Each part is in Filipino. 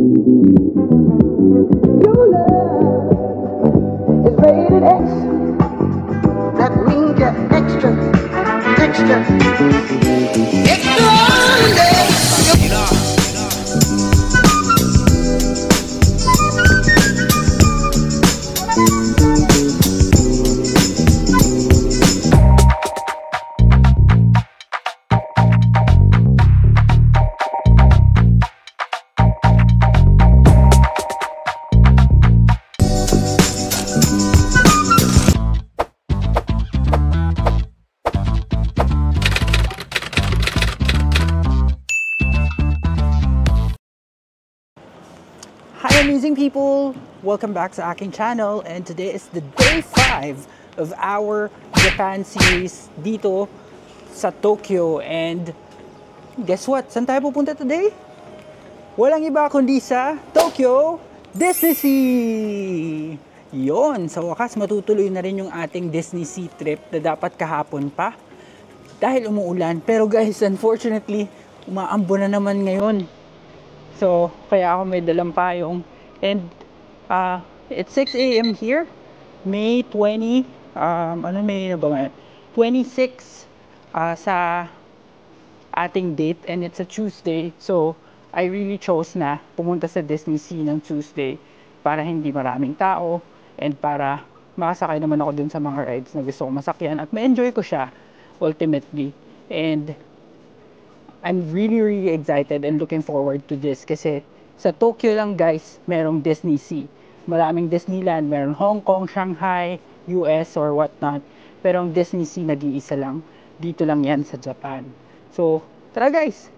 Your love is rated X. That means you're extra, extra, extraordinary. Hi amazing people! Welcome back sa aking channel, and today is the day 5 of our Japan series dito sa Tokyo. And guess what? Saan tayo pupunta today? Walang iba kundi sa Tokyo Disney Sea! Yon, sa wakas matutuloy na rin yung ating Disney Sea trip na dapat kahapon pa dahil umuulan. Pero guys, unfortunately, umaambo na naman ngayon. So, kaya ako may dalang payong. And, it's 6 AM here. May 20, May na ba ngayon? 26 sa ating date. And it's a Tuesday. So, I really chose na pumunta sa Disney Sea ng Tuesday para hindi maraming tao. And para makasakay naman ako dun sa mga rides na gusto ko masakyan. At ma-enjoy ko siya, ultimately. And, I'm really excited and looking forward to this kasi sa Tokyo lang guys, merong Disney Sea. Maraming Disneyland, meron Hong Kong, Shanghai, US or whatnot. Pero ang Disney Sea nag-iisa lang. Dito lang yan sa Japan. So, tara guys!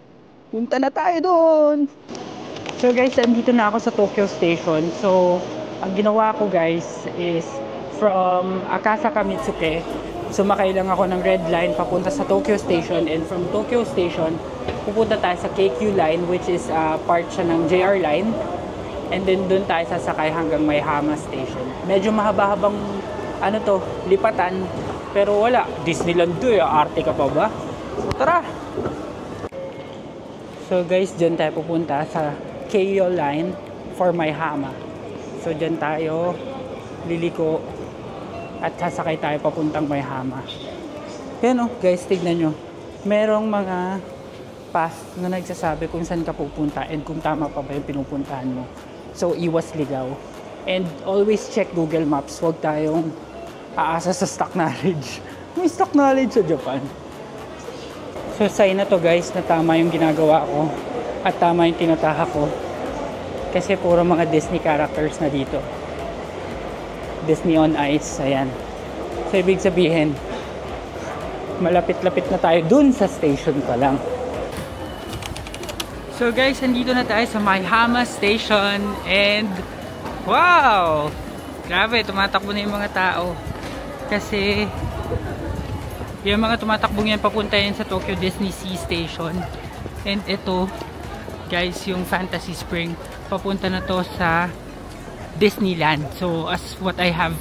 Punta na tayo doon! So guys, andito na ako sa Tokyo Station. So, ang ginawa ko guys is from Akasaka Mitsuke. Sumakay lang ako ng red line papunta sa Tokyo Station, and from Tokyo Station pupunta tayo sa KQ line, which is part siya ng JR line, and then dun tayo sasakay hanggang Maihama Station. Medyo mahaba-habang lipatan, pero wala, Disneyland to eh, arte ka pa ba? So tara! So guys, dyan tayo pupunta sa KQ line for Maihama. So dyan tayo liliko at sasakay tayo papuntang Maihama. Yan o, guys, tignan nyo. Merong mga path na nagsasabi kung saan ka pupunta and kung tama pa ba yung pinupuntahan mo. So, iwas ligaw. And always check Google Maps. Huwag tayong aasa sa stock knowledge. May stock knowledge sa Japan. So, sign na to guys na tama yung ginagawa ko at tama yung tinatahak ko. Kasi puro mga Disney characters na dito. Disney on Ice, ayan. So, ibig sabihin, malapit-lapit na tayo dun sa station pa lang. So guys, andito na tayo sa Maihama Station, and wow! Grabe, tumatakbo na yung mga tao. Kasi, yung mga tumatakbo yan, papunta yan sa Tokyo Disney Sea Station. And ito, guys, yung Fantasy Spring, papunta na to sa Disneyland. So as what I have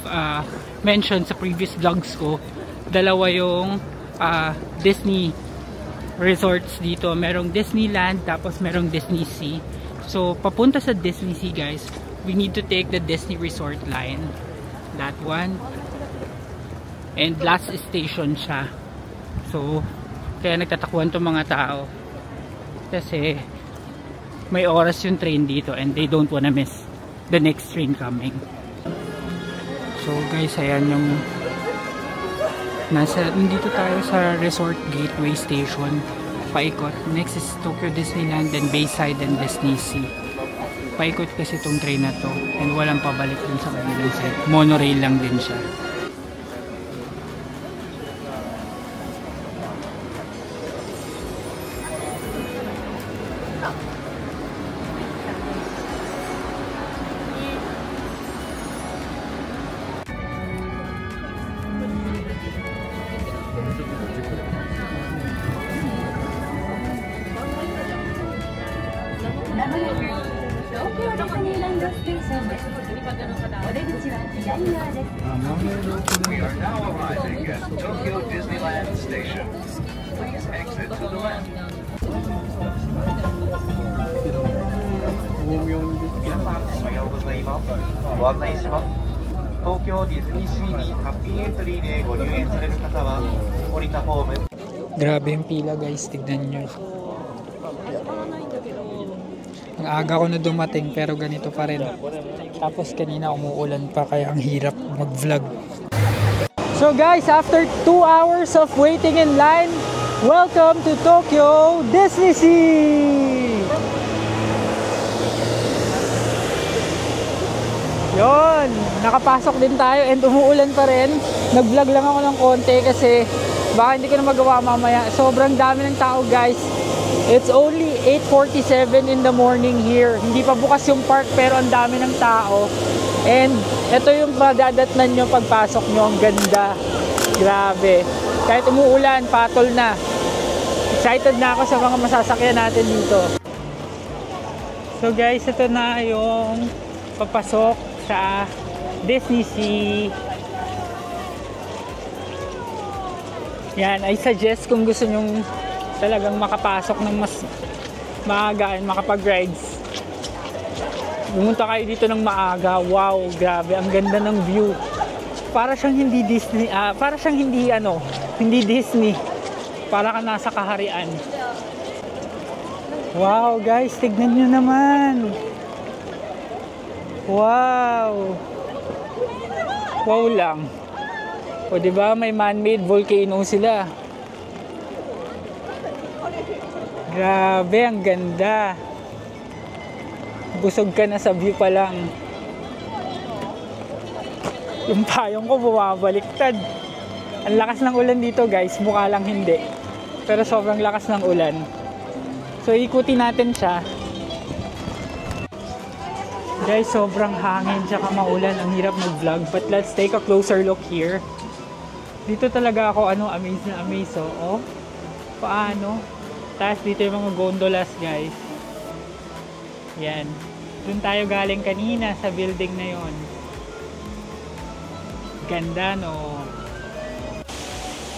mentioned sa previous vlogs ko, dalawa yung Disney resorts dito. Merong Disneyland, tapos merong Disney Sea. So papunta sa Disney Sea guys, we need to take the Disney Resort line, that one, and last station siya. So kaya nagtatakbuhan tong mga tao kasi may oras yung train dito and they don't wanna miss the next train coming. So guys, ayan yung nandito tayo sa Resort Gateway Station. Paikot. Next is Tokyo Disneyland, then Bayside and Disney Sea. Paikot kasi itong train na to, and walang pabalik dun sa kabilang side. Monorail lang din siya. We are now arriving at Tokyo Disneyland Station. Please exit to the left. 皆さん、おはようございます。ご案内します。東京ディズニーシーにハッピーエントリーでご入園される方は、降りたホーム。Grabe yung pila guys, tignan nyo. Ang aga ko na dumating pero ganito pa rin. Tapos kanina umuulan pa kaya ang hirap mag-vlog. So guys, after 2 hours of waiting in line, welcome to Tokyo Disney Sea! Yon, nakapasok din tayo and umuulan pa rin. Nag-vlog lang ako ng konti kasi baka hindi ko na magawa mamaya. Sobrang dami ng tao guys. It's only 8:47 in the morning here. Hindi pa bukas yung park pero ang dami ng tao. And ito yung madadatnan nyo pagpasok nyo. Ang ganda. Grabe. Kahit umuulan, patol na. Excited na ako sa mga masasakyan natin dito. So guys, ito na yung papasok sa Disney Sea. Yan, I suggest kung gusto nyong talagang makapasok ng mas maaga and makapag-rides, pumunta kayo dito ng maaga. Wow, grabe, ang ganda ng view. Para siyang hindi Disney, para siyang hindi Disney. Para ka nasa kaharian. Wow, guys, tignan nyo naman. Wow! Wow lang. O diba, may man-made volcano sila. Grabe, ang ganda. Busog ka na sa view pa lang. Yung payong ko bumabaliktad. Ang lakas ng ulan dito guys, mukha lang hindi. Pero sobrang lakas ng ulan. So ikutin natin siya. Guys, sobrang hangin tsaka maulan, ang hirap mag-vlog. But let's take a closer look here. Dito talaga ako amazed na amazed. Oh, paano? Tapos dito yung mga gondolas guys. Yan. Doon tayo galing kanina sa building na yon. Ganda no?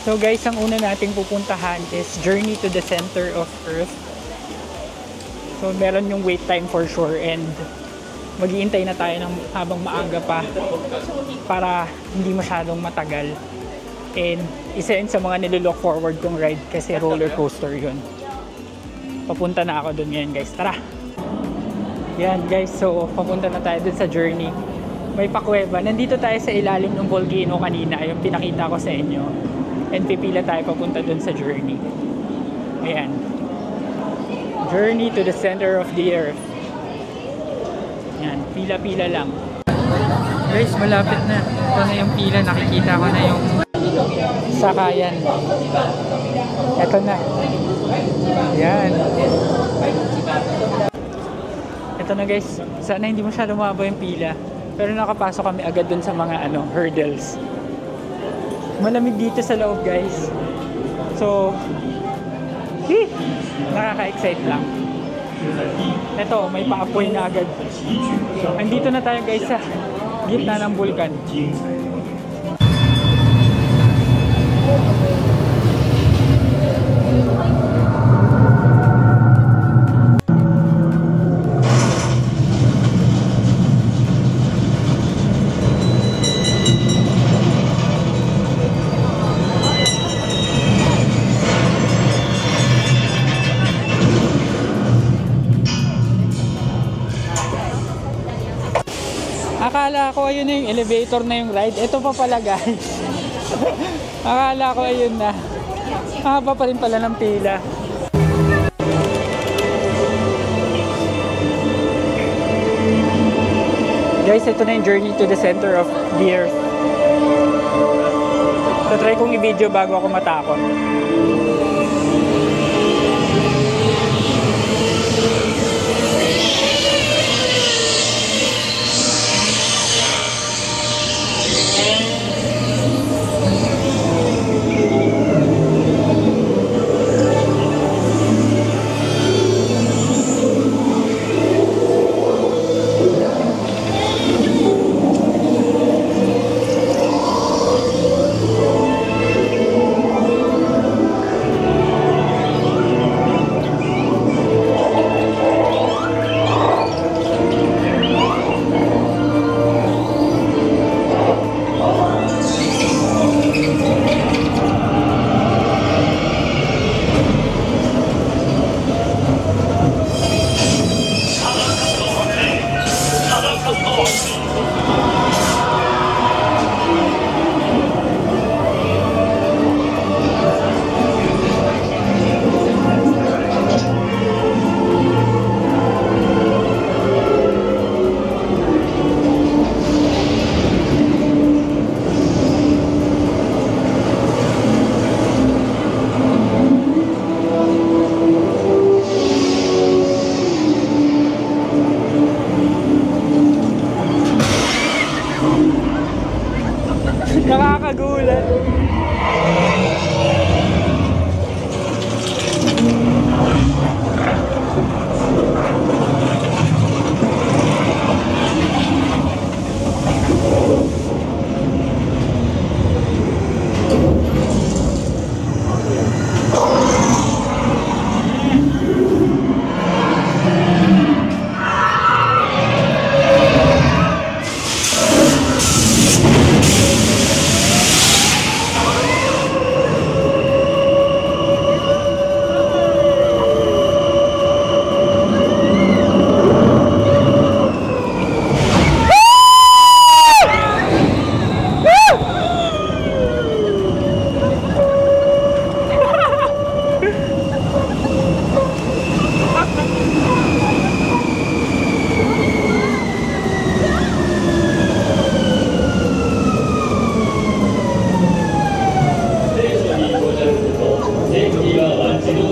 So guys, ang una nating pupuntahan is Journey to the Center of Earth. So meron yung wait time for sure and mag-iintay na tayo ng habang maaga pa para hindi masyadong matagal. And isa yun sa mga nililook forward kong ride kasi roller coaster yun. Papunta na ako dun ngayon guys. Tara! Yan guys, so papunta na tayo dun sa Journey. May pakuweba. Nandito tayo sa ilalim ng volcano kanina, yung pinakita ko sa inyo. And pipila tayo papunta dun sa Journey. Ayan. Journey to the Center of the Earth. Yan, pila-pila lang. Guys, malapit na. Ito na yung pila. Nakikita ko na yung sakayan. Ito na. Yan. Ito na guys. Sana hindi masyado mababa yung pila. Pero nakapasok kami agad dun sa mga hurdles. Malamig dito sa loob guys. So, nakaka-excite lang. Ito, may paapoy na agad. Andito na tayo guys sa gitna ng bulkan. Akala ko ayun na yung elevator na yung ride. Ito pa pala guys. Akala ko ayun na. Haba pa rin pala ng pila. Guys, ito na yung Journey to the Center of the Earth. So try kong i-video bago ako matakot. Nakakagulat.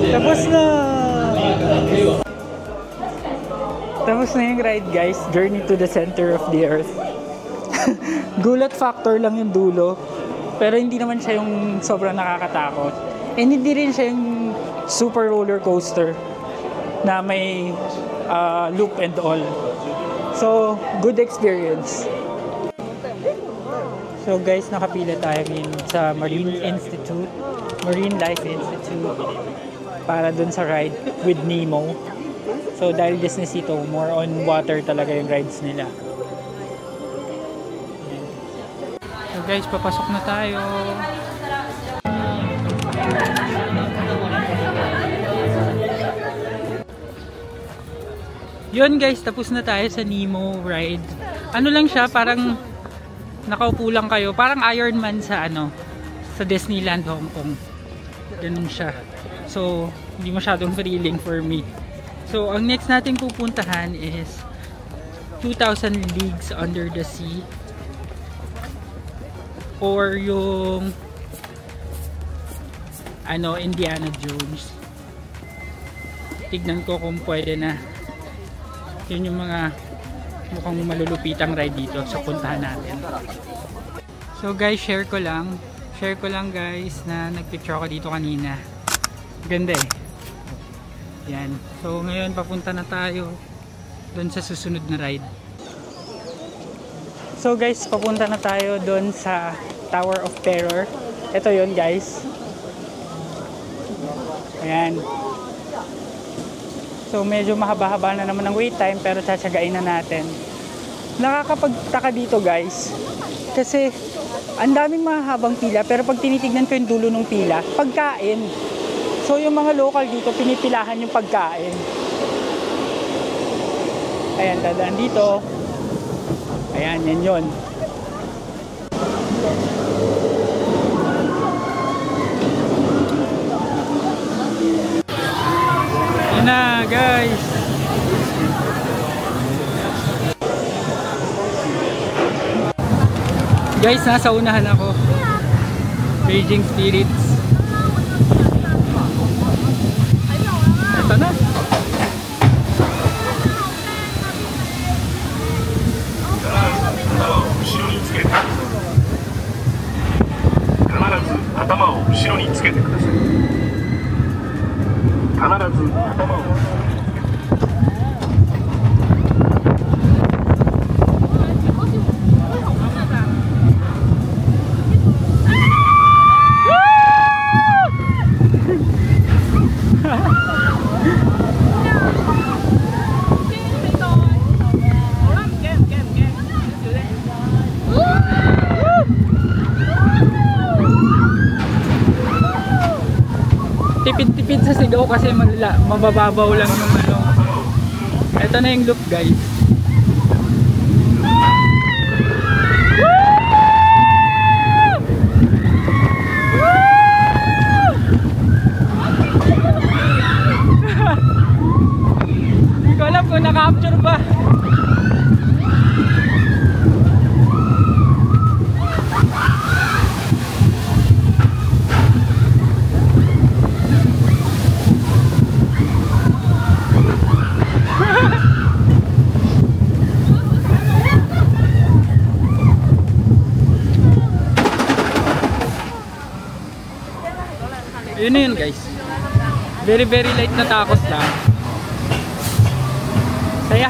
Tapos na! Tapos na yung ride guys, Journey to the Center of the Earth. Gulat factor lang yung dulo, pero hindi naman siya yung sobrang nakakatakot. And hindi rin siya yung super roller coaster na may loop and all. So, good experience. So guys, nakapila tayo rin sa Marine Life Institute para dun sa ride with Nemo. So dahil Disney Sea to, more on water talaga yung rides nila. So guys, papasok na tayo. Yun guys, tapos na tayo sa Nemo ride. Ano lang siya, parang nakaupo lang kayo. Parang Iron Man sa sa Disneyland Hong Kong. Ganun siya. So, hindi masyadong thrilling for me. So, ang next natin pupuntahan is 2,000 Leagues Under the Sea. Or yung Indiana Jones. Tignan ko kung pwede na. Yun yung mga mukhang malulupitang ride dito sa puntahan natin. So guys, share ko lang guys na nagpicture ako dito kanina. Ganda eh. Yan. So ngayon papunta na tayo doon sa susunod na ride. So guys, papunta na tayo doon sa Tower of Terror. Ito yon guys. Ayan. So medyo mahaba-haba na naman ang wait time, pero tsatsagain na natin. Nakakapagtaka dito guys, kasi ang daming mahabang pila, pero pag tinitignan ko yung dulo ng pila, pagkain. So yung mga local dito, pinipilahan yung pagkain. Ayan, dadaan dito. Ayan, yan yun. Yan na guys. Guys, nasa unahan ako. Raging Spirits. Ito na. Tipid-tipid sa sigaw kasi mabababaw lang yung Ito na yung loop guys. Hindi ko alam kung naka-capture ba. Yun na yun guys. Very light na takot lang. Saya.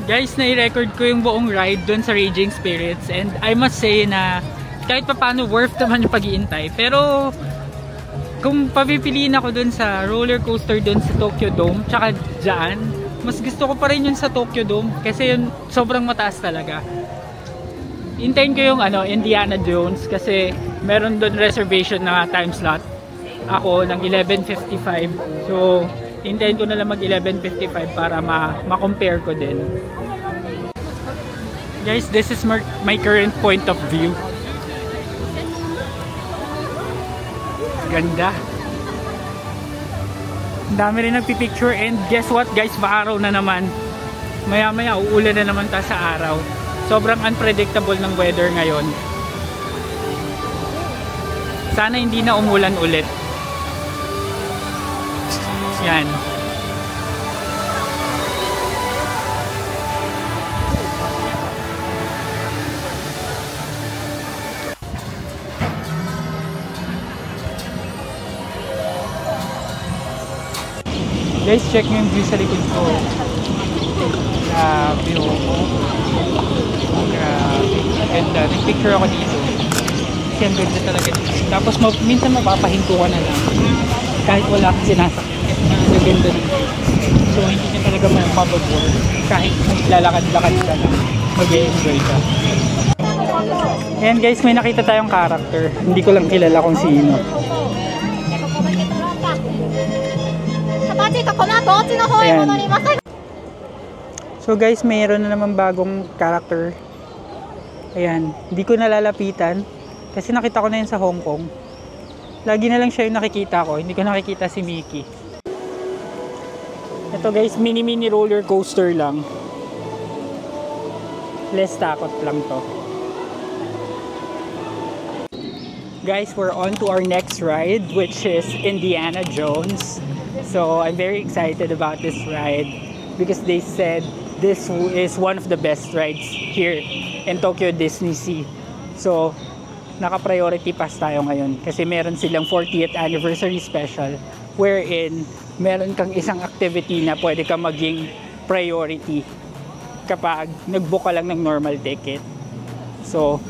Guys, nai-record ko yung buong ride dun sa Raging Spirits, and I must say na kahit pa paano worth naman yung pag-iintay. Pero kung papipiliin ako dun sa roller coaster dun sa Tokyo Dome tsaka dyan, mas gusto ko pa rin yun sa Tokyo Dome kasi yun sobrang mataas talaga. Hintayin ko yung Indiana Jones kasi meron dun reservation na time slot ako ng 11:55. So hintayin ko na lang mag 11:55 para ma-compare ko din. Guys, this is my current point of view. Ganda. Ang dami rin nagpipicture, and guess what guys, maaraw na naman. Maya uulan na naman ta sa araw. Sobrang unpredictable ng weather ngayon. Sana hindi na umulan ulit. Yan. Guys, check nyo yung view sa likod ko. Grabe, grabe. Ganda. Nag-picture ako dito. Kasi ang ganda talaga dito. Tapos minsan mapapahinto ka na lang. Kahit wala kang sinasakyan. Ang ganda dito. So hindi nyo talaga mapapag-work. Kahit lalakad-lakad ka lang, mag-enjoy ka. Ayan guys, may nakita tayong character. Hindi ko lang kilala kung sino. Ayan. So guys, mayroon na naman bagong character. Ayan, hindi ko nalalapitan kasi nakita ko na yun sa Hong Kong. Lagi na lang siya yung nakikita ko, hindi ko nakikita si Mickey. Ito guys, mini roller coaster lang. Less takot lang to. Guys, we're on to our next ride, which is Indiana Jones. So I'm very excited about this ride because they said this is one of the best rides here in Tokyo Disney Sea. So naka-priority pass tayo ngayon kasi meron silang 40th anniversary special wherein meron kang isang activity na pwede ka maging priority kapag nag-book ka lang ng normal ticket. So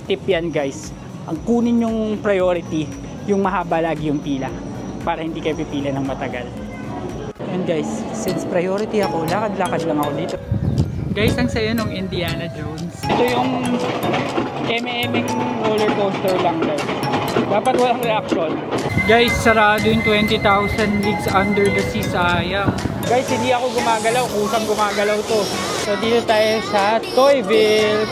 tip yan guys, ang kunin yung priority, yung mahaba lagi yung pila para hindi kayo pipila ng matagal. And guys, since priority ako, lakad-lakad lang ako dito. Guys, ang saya nung Indiana Jones. Ito yung eme-emeng roller coaster lang guys. Dapat walang reaction. Guys, sarado yung 20,000 Leagues Under the Sea, sayang. Guys, hindi ako gumagalaw, kusang gumagalaw to. So dito tayo sa Toyville.